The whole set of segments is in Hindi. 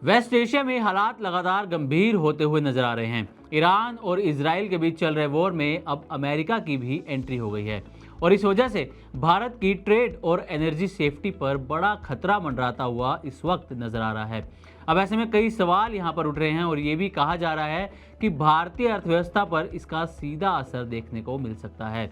वेस्ट एशिया में हालात लगातार गंभीर होते हुए नजर आ रहे हैं। ईरान और इजराइल के बीच चल रहे वॉर में अब अमेरिका की भी एंट्री हो गई है और इस वजह से भारत की ट्रेड और एनर्जी सेफ्टी पर बड़ा खतरा मंडराता हुआ इस वक्त नजर आ रहा है। अब ऐसे में कई सवाल यहाँ पर उठ रहे हैं और ये भी कहा जा रहा है कि भारतीय अर्थव्यवस्था पर इसका सीधा असर देखने को मिल सकता है।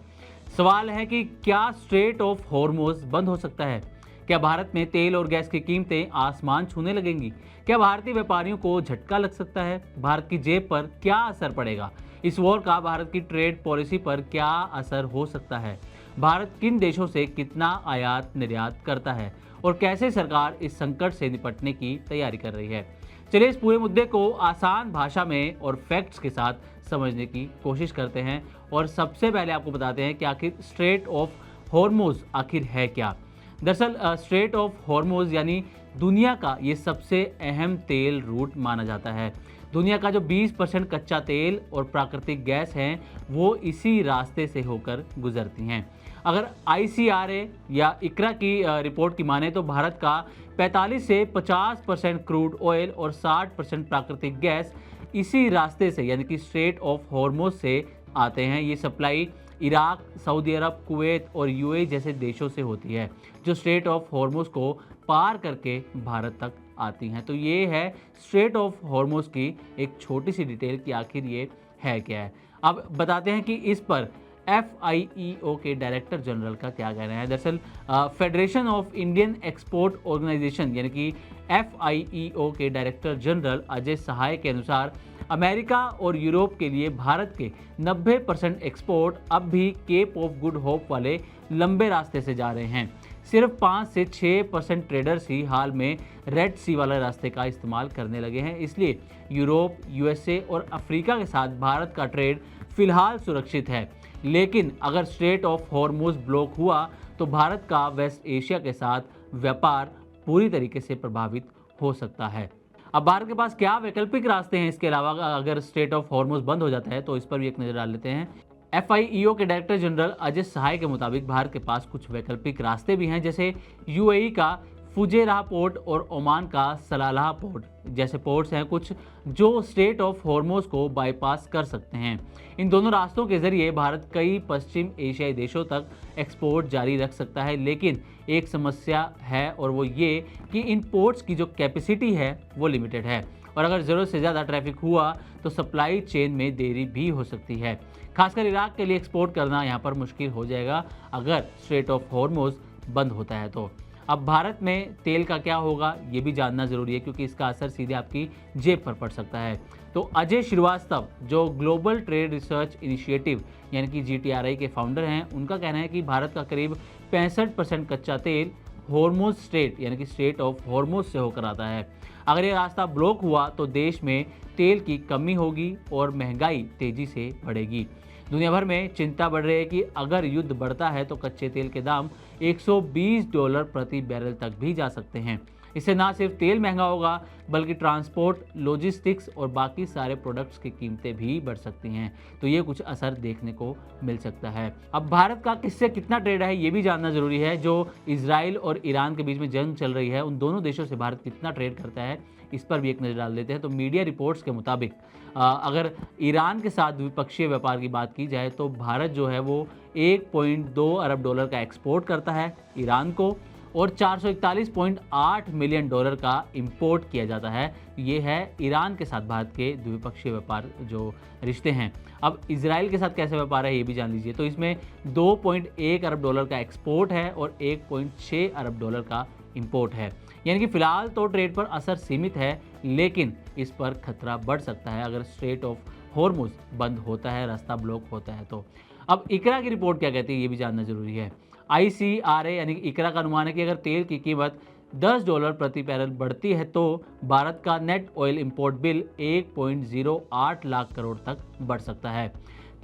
सवाल है कि क्या स्ट्रेट ऑफ हॉर्मोज बंद हो सकता है? क्या भारत में तेल और गैस की कीमतें आसमान छूने लगेंगी? क्या भारतीय व्यापारियों को झटका लग सकता है? भारत की जेब पर क्या असर पड़ेगा? इस वॉर का भारत की ट्रेड पॉलिसी पर क्या असर हो सकता है? भारत किन देशों से कितना आयात निर्यात करता है और कैसे सरकार इस संकट से निपटने की तैयारी कर रही है? चलिए इस पूरे मुद्दे को आसान भाषा में और फैक्ट्स के साथ समझने की कोशिश करते हैं और सबसे पहले आपको बताते हैं कि आखिर स्ट्रेट ऑफ हॉर्मोज आखिर है क्या। दरअसल स्ट्रेट ऑफ हॉर्मोज यानी दुनिया का ये सबसे अहम तेल रूट माना जाता है। दुनिया का जो 20% कच्चा तेल और प्राकृतिक गैस हैं वो इसी रास्ते से होकर गुजरती हैं। अगर ICRA या इकरा की रिपोर्ट की माने तो भारत का 45 से 50% क्रूड ऑयल और 60% प्राकृतिक गैस इसी रास्ते से यानी कि स्ट्रेट ऑफ हॉर्मोज से आते हैं। ये सप्लाई इराक, सऊदी अरब, कुवैत और UAE जैसे देशों से होती है जो स्ट्रेट ऑफ हॉर्मोज को पार करके भारत तक आती हैं। तो ये है स्ट्रेट ऑफ हॉर्मोज की एक छोटी सी डिटेल कि आखिर ये है क्या है। अब बताते हैं कि इस पर FIEO के डायरेक्टर जनरल का क्या कहना है। दरअसल federation of Indian export organisation यानी कि FIEO के डायरेक्टर जनरल अजय सहाय के अनुसार अमेरिका और यूरोप के लिए भारत के 90% एक्सपोर्ट अब भी केप ऑफ गुड होप वाले लंबे रास्ते से जा रहे हैं। सिर्फ 5 से 6% ट्रेडर्स ही हाल में रेड सी वाले रास्ते का इस्तेमाल करने लगे हैं। इसलिए यूरोप, USA और अफ्रीका के साथ भारत का ट्रेड फिलहाल सुरक्षित है, लेकिन अगर स्ट्रेट ऑफ हॉर्मोज ब्लॉक हुआ तो भारत का वेस्ट एशिया के साथ व्यापार पूरी तरीके से प्रभावित हो सकता है। अब भारत के पास क्या वैकल्पिक रास्ते हैं इसके अलावा अगर स्ट्रेट ऑफ हॉर्मोज बंद हो जाता है, तो इस पर भी एक नज़र डाल लेते हैं। FIEO के डायरेक्टर जनरल अजय सहाय के मुताबिक भारत के पास कुछ वैकल्पिक रास्ते भी हैं, जैसे UAE का फुजेराह पोर्ट और ओमान का सलालाह पोर्ट जैसे पोर्ट्स हैं कुछ जो स्ट्रेट ऑफ हॉर्मोज को बाईपास कर सकते हैं। इन दोनों रास्तों के जरिए भारत कई पश्चिम एशियाई देशों तक एक्सपोर्ट जारी रख सकता है, लेकिन एक समस्या है और वो ये कि इन पोर्ट्स की जो कैपेसिटी है वो लिमिटेड है और अगर ज़रूरत से ज़्यादा ट्रैफिक हुआ तो सप्लाई चेन में देरी भी हो सकती है। खासकर इराक के लिए एक्सपोर्ट करना यहाँ पर मुश्किल हो जाएगा अगर स्ट्रेट ऑफ हॉर्मोज बंद होता है तो। अब भारत में तेल का क्या होगा ये भी जानना ज़रूरी है क्योंकि इसका असर सीधे आपकी जेब पर पड़ सकता है। तो अजय श्रीवास्तव जो ग्लोबल ट्रेड रिसर्च इनिशिएटिव यानी कि GTRI के फाउंडर हैं, उनका कहना है कि भारत का करीब 65% कच्चा तेल हॉर्मोज स्ट्रेट यानी कि स्ट्रेट ऑफ हॉर्मोज से होकर आता है। अगर ये रास्ता ब्लॉक हुआ तो देश में तेल की कमी होगी और महंगाई तेज़ी से बढ़ेगी। दुनिया भर में चिंता बढ़ रही है कि अगर युद्ध बढ़ता है तो कच्चे तेल के दाम $120 प्रति बैरल तक भी जा सकते हैं। इससे ना सिर्फ तेल महंगा होगा बल्कि ट्रांसपोर्ट, लॉजिस्टिक्स और बाकी सारे प्रोडक्ट्स की कीमतें भी बढ़ सकती हैं। तो ये कुछ असर देखने को मिल सकता है। अब भारत का किससे कितना ट्रेड है ये भी जानना ज़रूरी है। जो इजराइल और ईरान के बीच में जंग चल रही है उन दोनों देशों से भारत कितना ट्रेड करता है इस पर भी एक नज़र डाल देते हैं। तो मीडिया रिपोर्ट्स के मुताबिक अगर ईरान के साथ द्विपक्षीय व्यापार की बात की जाए तो भारत जो है वो $1.2 अरब का एक्सपोर्ट करता है ईरान को और $441.8 मिलियन का इंपोर्ट किया जाता है। ये है ईरान के साथ भारत के द्विपक्षीय व्यापार जो रिश्ते हैं। अब इजराइल के साथ कैसे व्यापार है ये भी जान लीजिए। तो इसमें $2.1 अरब का एक्सपोर्ट है और $1.6 अरब का इंपोर्ट है। यानी कि फिलहाल तो ट्रेड पर असर सीमित है, लेकिन इस पर खतरा बढ़ सकता है अगर स्ट्रेट ऑफ हॉर्मोज बंद होता है, रास्ता ब्लॉक होता है तो। अब इकरा की रिपोर्ट क्या कहती है ये भी जानना जरूरी है। ICRA यानी कि इकरा का अनुमान है कि अगर तेल की कीमत $10 प्रति बैरल बढ़ती है तो भारत का net oil import bill 1.08 lakh crore तक बढ़ सकता है।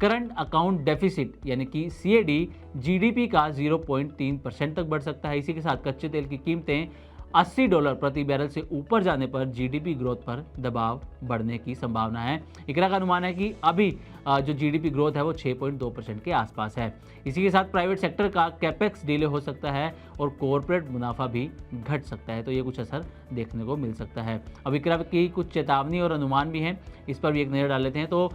करंट अकाउंट डेफिसिट यानी कि CAD GDP का 0.3% तक बढ़ सकता है। इसी के साथ कच्चे तेल की कीमतें $80 प्रति बैरल से ऊपर जाने पर GDP ग्रोथ पर दबाव बढ़ने की संभावना है। इकरा का अनुमान है कि अभी जो जीडीपी ग्रोथ है वो 6.2% के आसपास है। इसी के साथ प्राइवेट सेक्टर का कैपेक्स डिले हो सकता है और कॉरपोरेट मुनाफा भी घट सकता है, तो ये कुछ असर देखने को मिल सकता है। अब इकरा की कुछ चेतावनी और अनुमान भी हैं, इस पर भी एक नज़र डाल लेते हैं। तो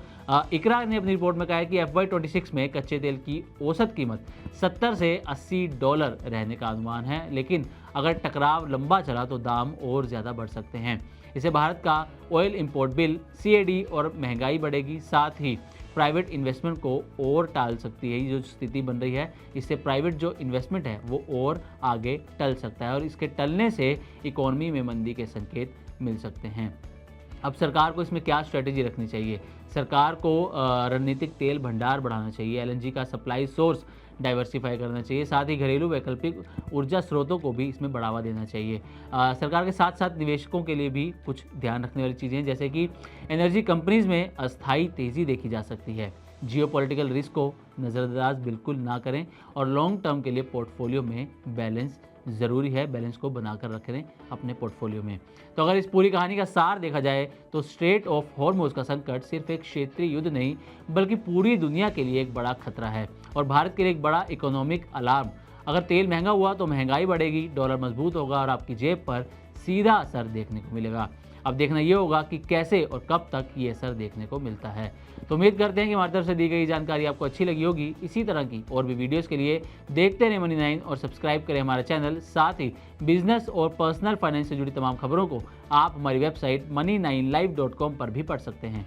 इकरा ने अपनी रिपोर्ट में कहा है कि FY26 में कच्चे तेल की औसत कीमत $70 से $80 रहने का अनुमान है, लेकिन अगर टकराव लंबा चला तो दाम और ज़्यादा बढ़ सकते हैं। इससे भारत का ऑयल इंपोर्ट बिल, CAD और महंगाई बढ़ेगी, साथ ही प्राइवेट इन्वेस्टमेंट को और टाल सकती है। ये जो स्थिति बन रही है, इससे प्राइवेट जो इन्वेस्टमेंट है वो और आगे टल सकता है और इसके टलने से इकोनॉमी में मंदी के संकेत मिल सकते हैं। अब सरकार को इसमें क्या स्ट्रेटेजी रखनी चाहिए? सरकार को रणनीतिक तेल भंडार बढ़ाना चाहिए, LNG का सप्लाई सोर्स डाइवर्सिफाई करना चाहिए, साथ ही घरेलू वैकल्पिक ऊर्जा स्रोतों को भी इसमें बढ़ावा देना चाहिए। सरकार के साथ साथ निवेशकों के लिए भी कुछ ध्यान रखने वाली चीज़ें, जैसे कि एनर्जी कंपनीज में अस्थायी तेज़ी देखी जा सकती है। जियोपॉलिटिकल रिस्क को नज़रअंदाज बिल्कुल ना करें और लॉन्ग टर्म के लिए पोर्टफोलियो में बैलेंस ज़रूरी है, बैलेंस को बनाकर रखें अपने पोर्टफोलियो में। तो अगर इस पूरी कहानी का सार देखा जाए तो स्ट्रेट ऑफ हॉर्मुज़ का संकट सिर्फ एक क्षेत्रीय युद्ध नहीं बल्कि पूरी दुनिया के लिए एक बड़ा खतरा है और भारत के लिए एक बड़ा इकोनॉमिक अलार्म। अगर तेल महंगा हुआ तो महंगाई बढ़ेगी, डॉलर मजबूत होगा और आपकी जेब पर सीधा असर देखने को मिलेगा। अब देखना ये होगा कि कैसे और कब तक ये असर देखने को मिलता है। तो उम्मीद करते हैं कि हमारी तरफ से दी गई जानकारी आपको अच्छी लगी होगी। इसी तरह की और भी वीडियोस के लिए देखते रहें मनी 9 और सब्सक्राइब करें हमारा चैनल। साथ ही बिजनेस और पर्सनल फाइनेंस से जुड़ी तमाम खबरों को आप हमारी वेबसाइट money9live.com पर भी पढ़ सकते हैं।